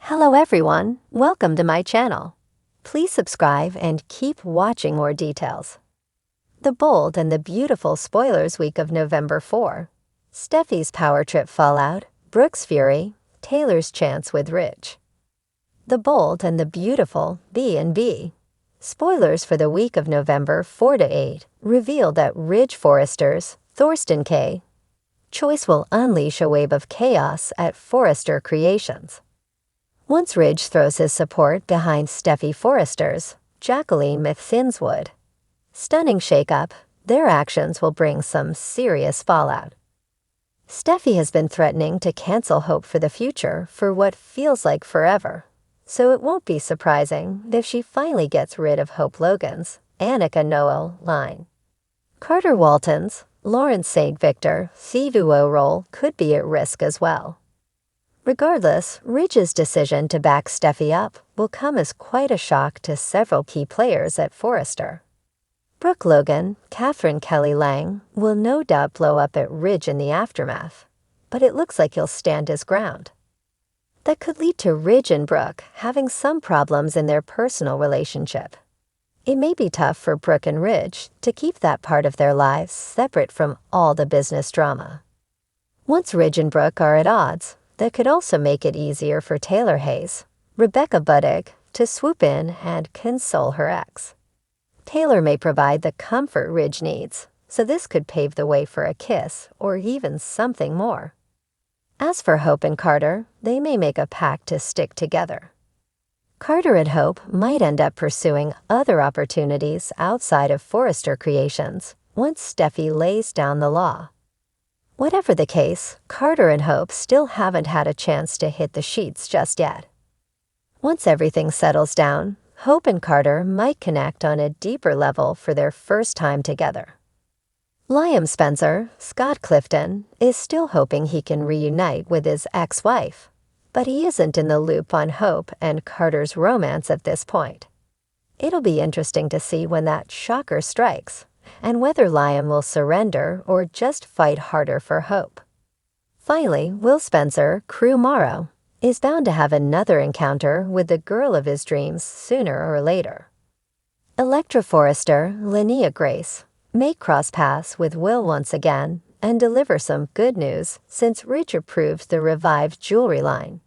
Hello everyone, welcome to my channel. Please subscribe and keep watching more details. The bold and the beautiful spoilers week of November 4. Steffi's power trip fallout, Brooke's fury, Taylor's chance with Ridge. The bold and the beautiful B&B. Spoilers for the week of November 4 to 8 reveal that Ridge Forrester's Thorsten K. choice will unleash a wave of chaos at Forrester Creations. Once Ridge throws his support behind Steffi Forrester's Jacqueline Myth-Thinswood stunning shakeup, their actions will bring some serious fallout. Steffi has been threatening to cancel Hope for the future for what feels like forever, so it won't be surprising if she finally gets rid of Hope Logan's Annika Noel line. Carter Walton's Lawrence St. Victor Thivuo role could be at risk as well. Regardless, Ridge's decision to back Steffi up will come as quite a shock to several key players at Forrester. Brooke Logan, Catherine Kelly Lang, will no doubt blow up at Ridge in the aftermath, but it looks like he'll stand his ground. That could lead to Ridge and Brooke having some problems in their personal relationship. It may be tough for Brooke and Ridge to keep that part of their lives separate from all the business drama. Once Ridge and Brooke are at odds, that could also make it easier for Taylor Hayes, Rebecca Budig, to swoop in and console her ex. Taylor may provide the comfort Ridge needs, so this could pave the way for a kiss or even something more. As for Hope and Carter, they may make a pact to stick together. Carter and Hope might end up pursuing other opportunities outside of Forrester Creations once Steffi lays down the law. Whatever the case, Carter and Hope still haven't had a chance to hit the sheets just yet. Once everything settles down, Hope and Carter might connect on a deeper level for their first time together. Liam Spencer, Scott Clifton, is still hoping he can reunite with his ex-wife, but he isn't in the loop on Hope and Carter's romance at this point. It'll be interesting to see when that shocker strikes, and whether Liam will surrender or just fight harder for Hope. Finally, Will Spencer, Crew Morrow, is bound to have another encounter with the girl of his dreams sooner or later. Electra Forrester, Linnea Grace, may cross paths with Will once again and deliver some good news since Ridge approved the revived jewelry line.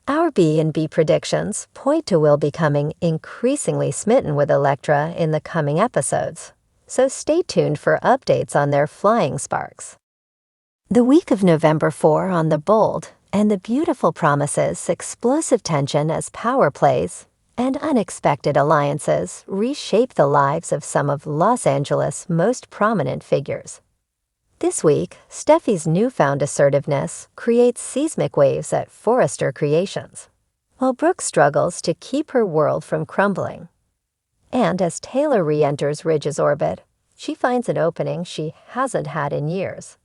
Our B&B predictions point to Will becoming increasingly smitten with Electra in the coming episodes, so stay tuned for updates on their flying sparks. The week of November 4 on The Bold and the beautiful promises explosive tension as power plays and unexpected alliances reshape the lives of some of Los Angeles' most prominent figures. This week, Steffi's newfound assertiveness creates seismic waves at Forrester Creations, while Brooke struggles to keep her world from crumbling. And as Taylor re-enters Ridge's orbit, she finds an opening she hasn't had in years.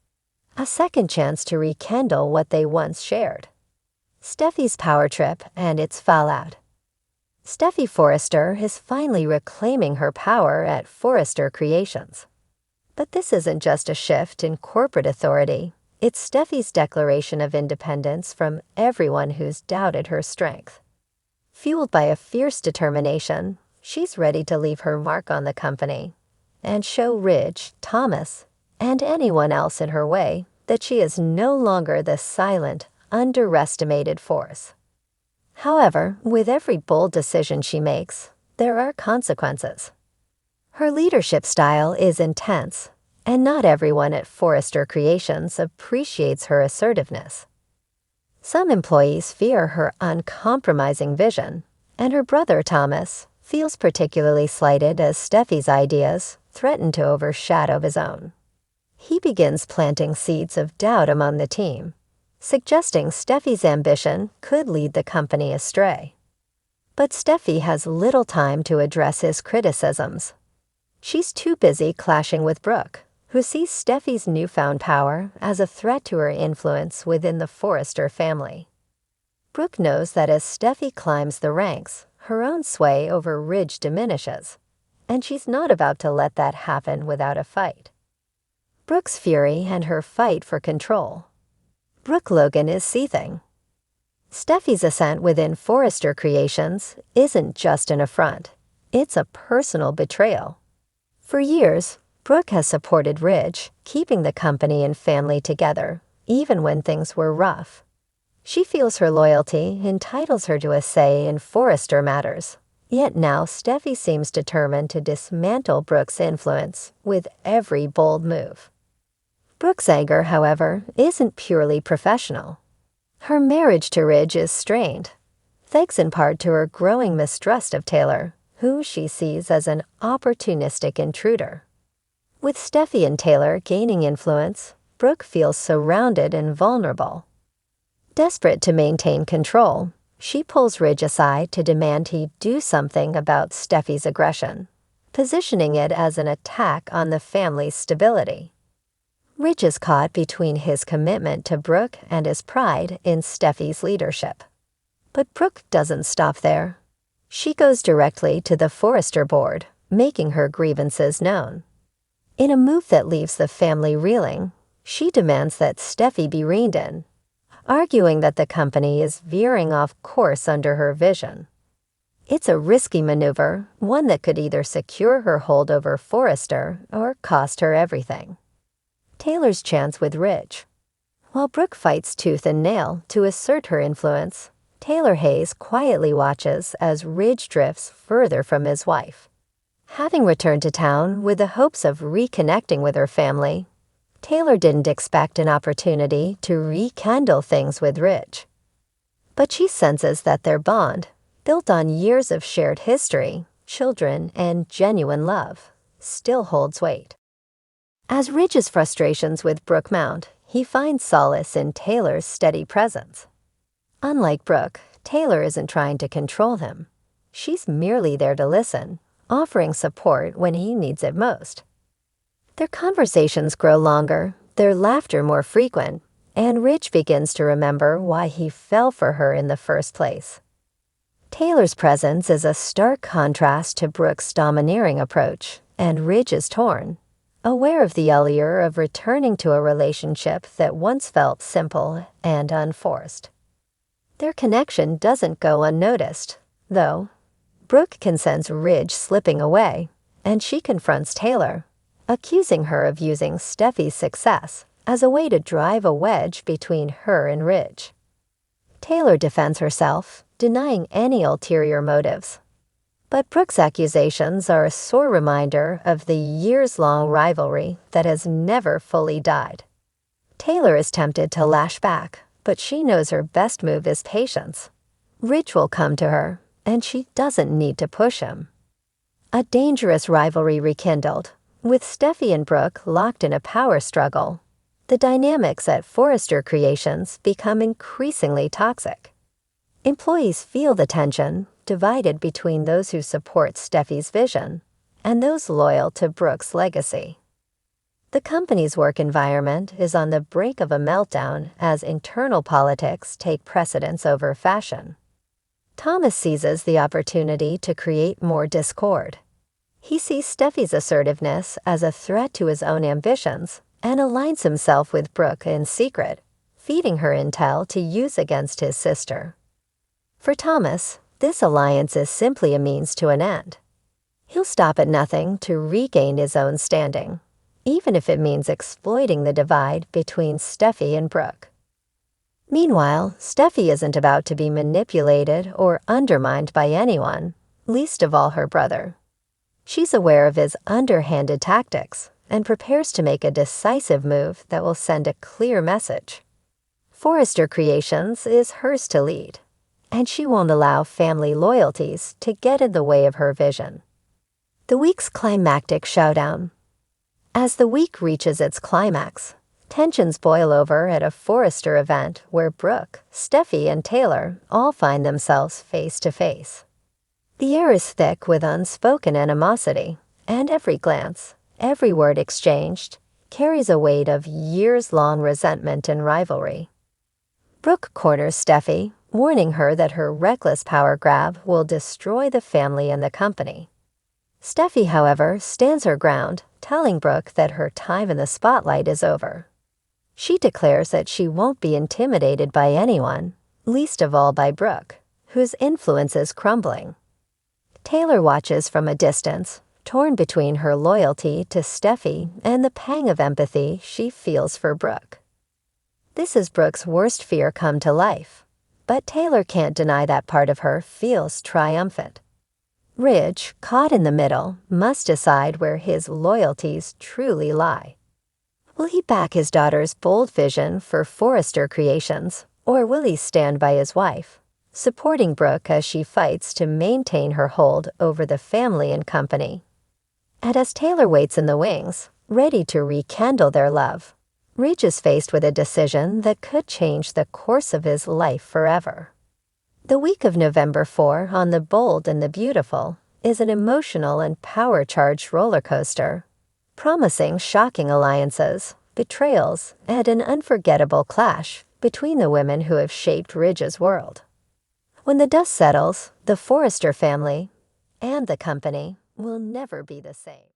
A second chance to rekindle what they once shared. Steffi's power trip and its fallout. Steffi Forrester is finally reclaiming her power at Forrester Creations. But this isn't just a shift in corporate authority. It's Steffi's declaration of independence from everyone who's doubted her strength. Fueled by a fierce determination, she's ready to leave her mark on the company and show Ridge, Thomas, and anyone else in her way that she is no longer the silent, underestimated force. However, with every bold decision she makes, there are consequences. Her leadership style is intense, and not everyone at Forrester Creations appreciates her assertiveness. Some employees fear her uncompromising vision, and her brother Thomas feels particularly slighted as Steffi's ideas threaten to overshadow his own. He begins planting seeds of doubt among the team, suggesting Steffi's ambition could lead the company astray. But Steffi has little time to address his criticisms. She's too busy clashing with Brooke, who sees Steffi's newfound power as a threat to her influence within the Forrester family. Brooke knows that as Steffi climbs the ranks, her own sway over Ridge diminishes, and she's not about to let that happen without a fight. Brooke's fury and her fight for control. Brooke Logan is seething. Steffi's ascent within Forrester Creations isn't just an affront, it's a personal betrayal. For years, Brooke has supported Ridge, keeping the company and family together, even when things were rough. She feels her loyalty entitles her to a say in Forrester matters. Yet now Steffi seems determined to dismantle Brooke's influence with every bold move. Brooke's anger, however, isn't purely professional. Her marriage to Ridge is strained, thanks in part to her growing mistrust of Taylor, who she sees as an opportunistic intruder. With Steffi and Taylor gaining influence, Brooke feels surrounded and vulnerable. Desperate to maintain control, she pulls Ridge aside to demand he do something about Steffi's aggression, positioning it as an attack on the family's stability. Ridge is caught between his commitment to Brooke and his pride in Steffi's leadership. But Brooke doesn't stop there. She goes directly to the Forrester board, making her grievances known. In a move that leaves the family reeling, she demands that Steffi be reined in, arguing that the company is veering off course under her vision. It's a risky maneuver, one that could either secure her hold over Forrester or cost her everything. Taylor's chance with Ridge. While Brooke fights tooth and nail to assert her influence, Taylor Hayes quietly watches as Ridge drifts further from his wife. Having returned to town with the hopes of reconnecting with her family, Taylor didn't expect an opportunity to rekindle things with Ridge. But she senses that their bond, built on years of shared history, children, and genuine love, still holds weight. As Ridge's frustrations with Brooke mount, he finds solace in Taylor's steady presence. Unlike Brooke, Taylor isn't trying to control him. She's merely there to listen, offering support when he needs it most. Their conversations grow longer, their laughter more frequent, and Ridge begins to remember why he fell for her in the first place. Taylor's presence is a stark contrast to Brooke's domineering approach, and Ridge is torn, aware of the allure of returning to a relationship that once felt simple and unforced. Their connection doesn't go unnoticed, though. Brooke can sense Ridge slipping away, and she confronts Taylor, accusing her of using Steffi's success as a way to drive a wedge between her and Ridge. Taylor defends herself, denying any ulterior motives. But Brooke's accusations are a sore reminder of the years-long rivalry that has never fully died. Taylor is tempted to lash back, but she knows her best move is patience. Ridge will come to her, and she doesn't need to push him. A dangerous rivalry rekindled, with Steffi and Brooke locked in a power struggle. The dynamics at Forrester Creations become increasingly toxic. Employees feel the tension, divided between those who support Steffi's vision and those loyal to Brooke's legacy. The company's work environment is on the brink of a meltdown as internal politics take precedence over fashion. Thomas seizes the opportunity to create more discord. He sees Steffi's assertiveness as a threat to his own ambitions and aligns himself with Brooke in secret, feeding her intel to use against his sister. For Thomas, this alliance is simply a means to an end. He'll stop at nothing to regain his own standing, even if it means exploiting the divide between Steffi and Brooke. Meanwhile, Steffi isn't about to be manipulated or undermined by anyone, least of all her brother. She's aware of his underhanded tactics and prepares to make a decisive move that will send a clear message. Forrester Creations is hers to lead, and she won't allow family loyalties to get in the way of her vision. The week's climactic showdown. As the week reaches its climax, tensions boil over at a Forrester event where Brooke, Steffi, and Taylor all find themselves face to face. The air is thick with unspoken animosity, and every glance, every word exchanged, carries a weight of years-long resentment and rivalry. Brooke corners Steffi, warning her that her reckless power grab will destroy the family and the company. Steffi, however, stands her ground, telling Brooke that her time in the spotlight is over. She declares that she won't be intimidated by anyone, least of all by Brooke, whose influence is crumbling. Taylor watches from a distance, torn between her loyalty to Steffy and the pang of empathy she feels for Brooke. This is Brooke's worst fear come to life, but Taylor can't deny that part of her feels triumphant. Ridge, caught in the middle, must decide where his loyalties truly lie. Will he back his daughter's bold vision for Forrester Creations, or will he stand by his wife, supporting Brooke as she fights to maintain her hold over the family and company? And as Taylor waits in the wings, ready to rekindle their love, Ridge is faced with a decision that could change the course of his life forever. The week of November 4 on The Bold and the Beautiful is an emotional and power-charged roller coaster, promising shocking alliances, betrayals, and an unforgettable clash between the women who have shaped Ridge's world. When the dust settles, the Forrester family and the company will never be the same.